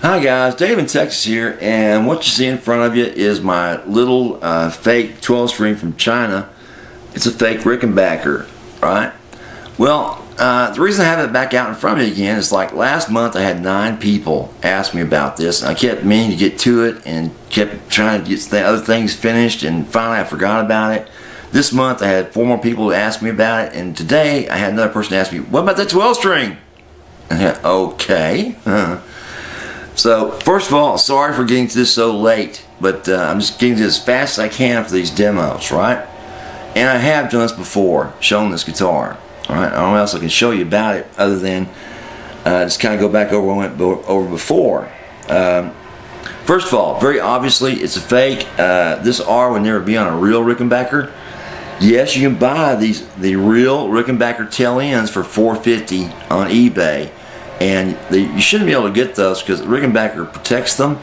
Hi guys, Dave in Texas here, and what you see in front of you is my little fake 12 string from China. It's a fake ChickenBacker, right? Well, the reason I have it back out in front of me again is like last month I had 9 people ask me about this, and I kept meaning to get to it and kept trying to get the other things finished, and finally I forgot about it. This month I had 4 more people who asked me about it, and today I had another person ask me, what about that 12 string? And I said, okay. So, first of all, sorry for getting to this so late, but I'm just getting to this as fast as I can for these demos, right? And I have done this before, shown this guitar, right? I don't know what else I can show you about it other than just kind of go back over what I went over before. First of all, very obviously, it's a fake. This R would never be on a real ChickenBacker. Yes, you can buy the real ChickenBacker tail ends for $4.50 on eBay. And you shouldn't be able to get those because ChickenBacker protects them.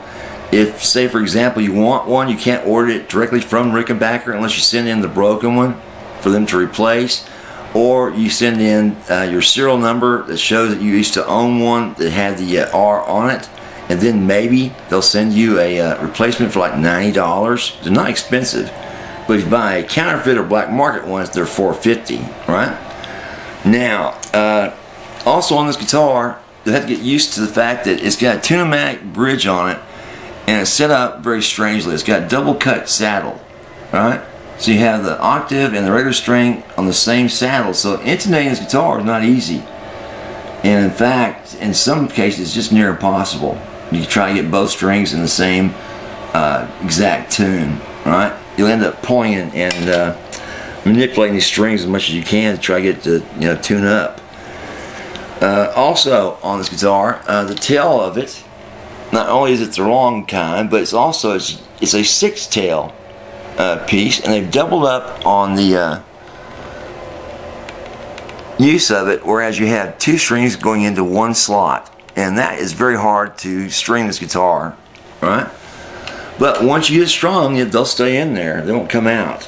If, say for example, you want one, you can't order it directly from ChickenBacker unless you send in the broken one for them to replace, or you send in your serial number that shows that you used to own one that had the R on it, and then maybe they'll send you a replacement for like $90. They're not expensive, but if you buy a counterfeit or black market ones, they're $4.50, right? Now, also on this guitar, you have to get used to the fact that it's got a Tune-O-Matic bridge on it, and it's set up very strangely. It's got double cut saddle, right? So you have the octave and the regular string on the same saddle. So intonating this guitar is not easy, and in fact, in some cases, it's just near impossible. You try to get both strings in the same exact tune, right? You'll end up pulling and manipulating these strings as much as you can to try to get it to tune up. Also on this guitar, the tail of it, not only is it the wrong kind, but it's also it's a 6 tail piece, and they've doubled up on the use of it, whereas you have 2 strings going into 1 slot, and that is very hard to string this guitar, right? But once you get strung, they'll stay in there, they won't come out.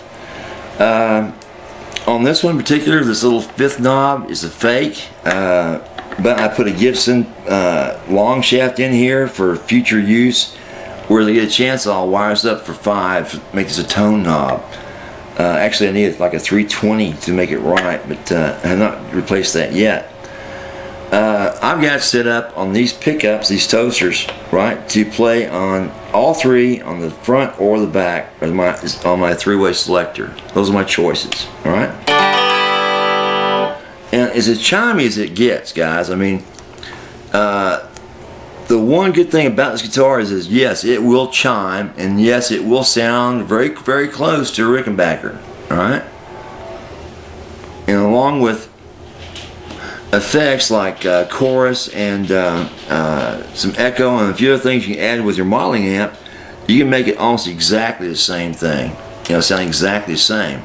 On this one in particular, this little 5th knob is a fake, but I put a Gibson long shaft in here for future use. Where they get a chance, I'll wire this up for 5, make this a tone knob. Actually, I need like a 320 to make it right, but I have not replaced that yet. I've got it set up on these pickups, these toasters, right, to play on all 3 on the front or the back on my 3-way selector. Those are my choices, all right? And as chimey as it gets, guys, I mean, the one good thing about this guitar is yes, it will chime, and yes, it will sound very, very close to a ChickenBacker, all right? And along with effects like chorus and some echo and a few other things you can add with your modeling amp, you can make it almost exactly the same thing, sound exactly the same.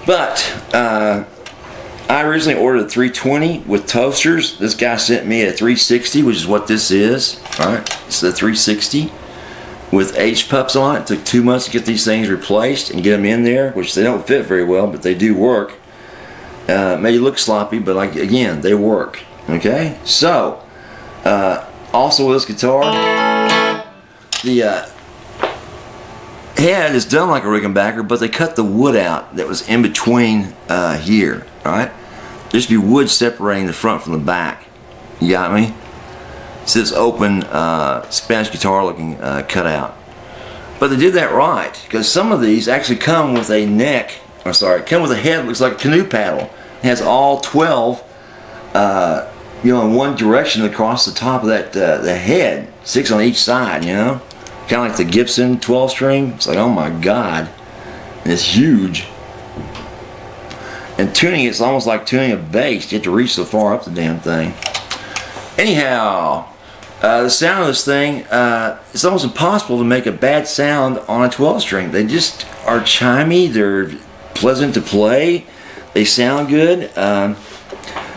But I originally ordered a 320 with toasters. This guy sent me a 360, which is what this is, right? It's the 360 with H-pups on it. It took 2 months to get these things replaced and get them in there, which they don't fit very well, but they do work. May look sloppy, but like again, they work. Okay, so also with this guitar, the head is done like a ChickenBacker, but they cut the wood out that was in between here. All right, there used to be wood separating the front from the back. You got me? It's this open Spanish guitar looking cutout. But they did that right, because some of these actually come with a neck. I'm sorry, come with a head that looks like a canoe paddle. It has all 12, in one direction across the top of that the head, 6 on each side. Kind of like the Gibson 12 string. It's like, oh my God, and it's huge. And tuning it's almost like tuning a bass. You have to reach so far up the damn thing. Anyhow, the sound of this thing, it's almost impossible to make a bad sound on a 12 string. They just are chimey. They're pleasant to play. They sound good.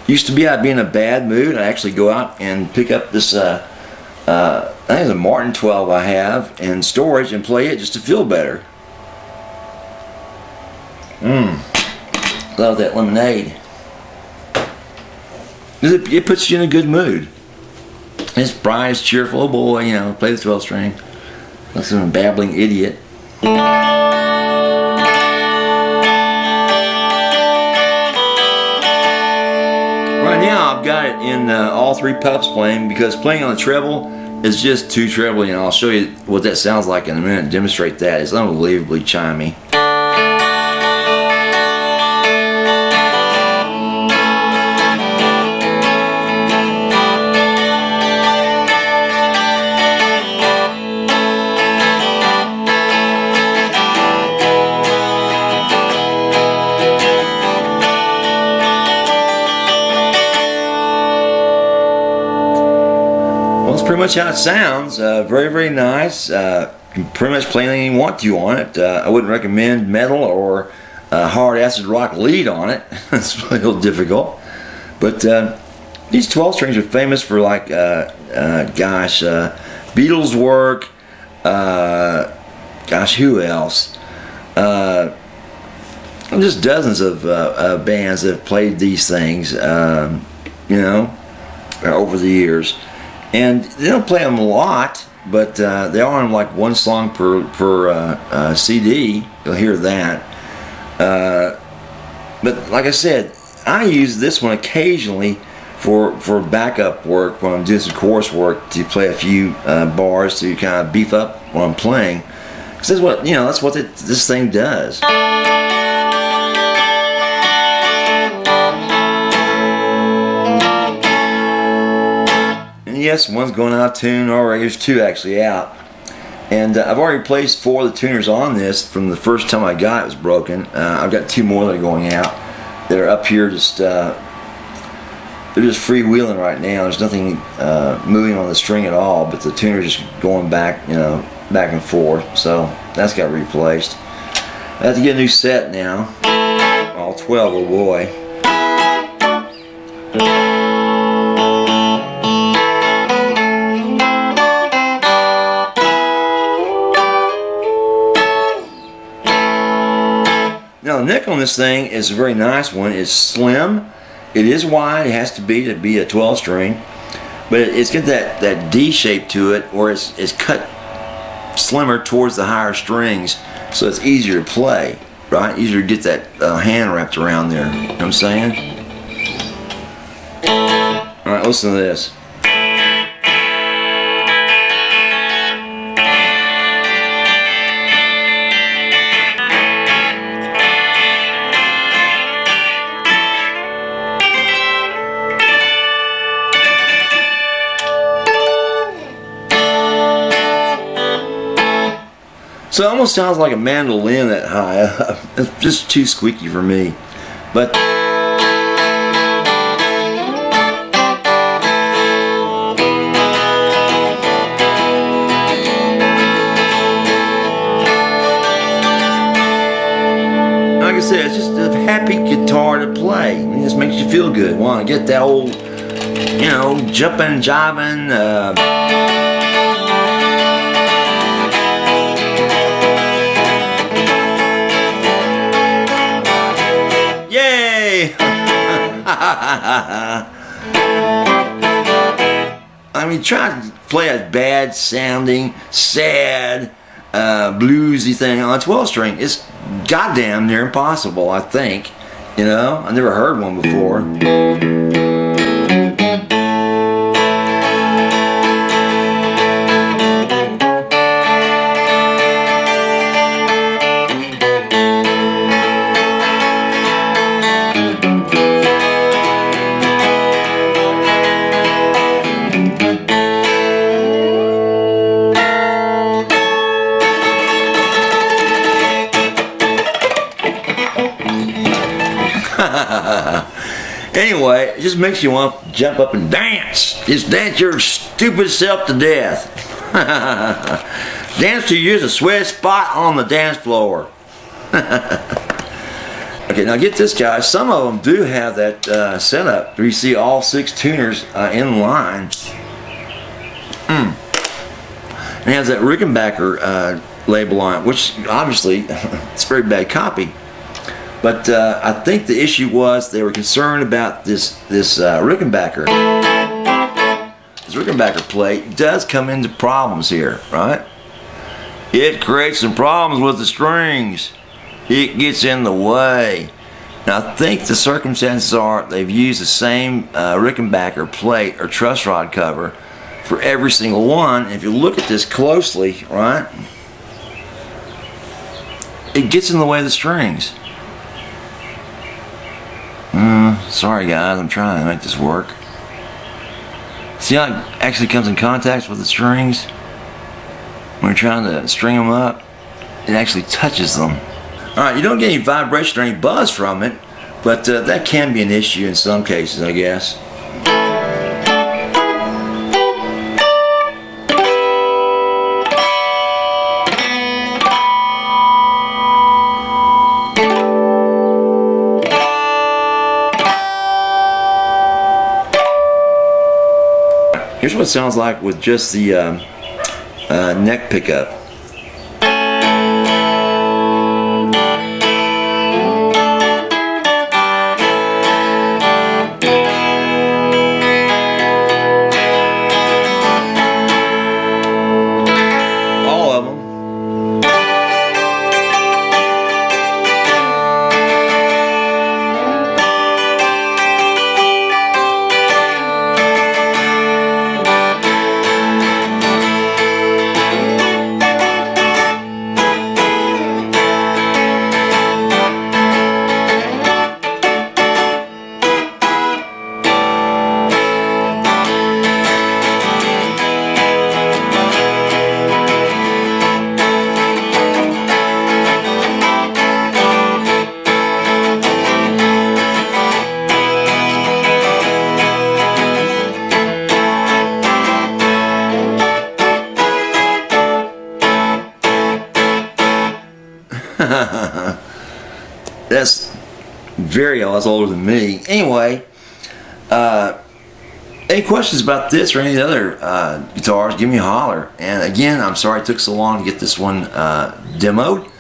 Used to be I'd be in a bad mood. I'd actually go out and pick up this, I think it's a Martin 12 I have in storage and play it just to feel better. Love that lemonade. It puts you in a good mood. It's bright, it's cheerful. Oh boy, you know, play the 12 string. Listen to a babbling idiot. Right now I've got it in all three pups playing, because playing on the treble is just too trebly, and I'll show you what that sounds like in a minute and demonstrate that. It's unbelievably chimey. Well, that's pretty much how it sounds. Very, very nice. You can pretty much play anything you want to on it. I wouldn't recommend metal or hard acid rock lead on it. It's a little difficult. But these 12 strings are famous for, like, Beatles work. Gosh, who else? Just dozens of bands that have played these things, you know, over the years. And they don't play them a lot, but they are on like one song per CD. You'll hear that. But like I said, I use this one occasionally for backup work when I'm doing some chorus work, to play a few bars to kind of beef up what I'm playing. Because that's what, you know, that's what this thing does. Yes, one's going out of tune already. There's two actually out, and I've already replaced 4 of the tuners on this from the first time I got it was broken. I've got 2 more that are going out that are up here. Just they're just freewheeling right now. There's nothing moving on the string at all, but the tuner's just going back, you know, back and forth. So that's got replaced. I have to get a new set now. All 12, oh boy. Now the neck on this thing is a very nice one. It's slim. It is wide. It has to be a 12 string, but it's got that D shape to it, where it's cut slimmer towards the higher strings, so it's easier to play, right? Easier to get that hand wrapped around there. You know what I'm saying? All right, listen to this. So it almost sounds like a mandolin that high up. It's just too squeaky for me. But like I said, it's just a happy guitar to play. It just makes you feel good. Want to get that old, you know, jumping, jiving, I mean, try to play a bad sounding, sad, bluesy thing on a 12 string. It's goddamn near impossible, I think. You know, I never heard one before. Anyway, it just makes you want to jump up and dance. Just dance your stupid self to death. Dance till you're a sweat spot on the dance floor. Okay, now get this, guys. Some of them do have that setup where you see all 6 tuners in line. It has that Rickenbacker label on it, which obviously it's a very bad copy. But I think the issue was they were concerned about this Rickenbacker. this Rickenbacker plate does come into problems here, right? It creates some problems with the strings. It gets in the way. Now I think the circumstances are they've used the same Rickenbacker plate or truss rod cover for every single one. And if you look at this closely, right, it gets in the way of the strings. Sorry guys, I'm trying to make this work. See how it actually comes in contact with the strings? When you're trying to string them up, it actually touches them. Alright, you don't get any vibration or any buzz from it, but that can be an issue in some cases, I guess. Here's what it sounds like with just the neck pickup. All of them. That's that's older than me. Anyway, any questions about this or any other guitars, give me a holler. And again, I'm sorry it took so long to get this one demoed.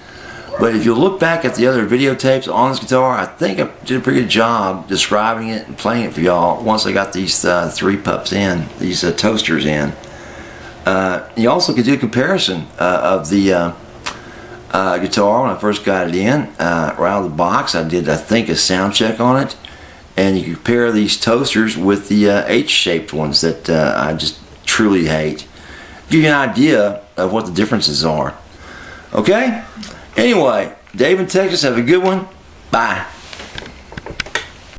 But if you look back at the other videotapes on this guitar, I think I did a pretty good job describing it and playing it for y'all once I got these three pups in, these toasters in. You also could do a comparison of the guitar when I first got it in, right out of the box. I did, I think, a sound check on it, and you compare these toasters with the H-shaped ones that I just truly hate. Give you an idea of what the differences are. Okay? Anyway, Dave in Texas, have a good one. Bye.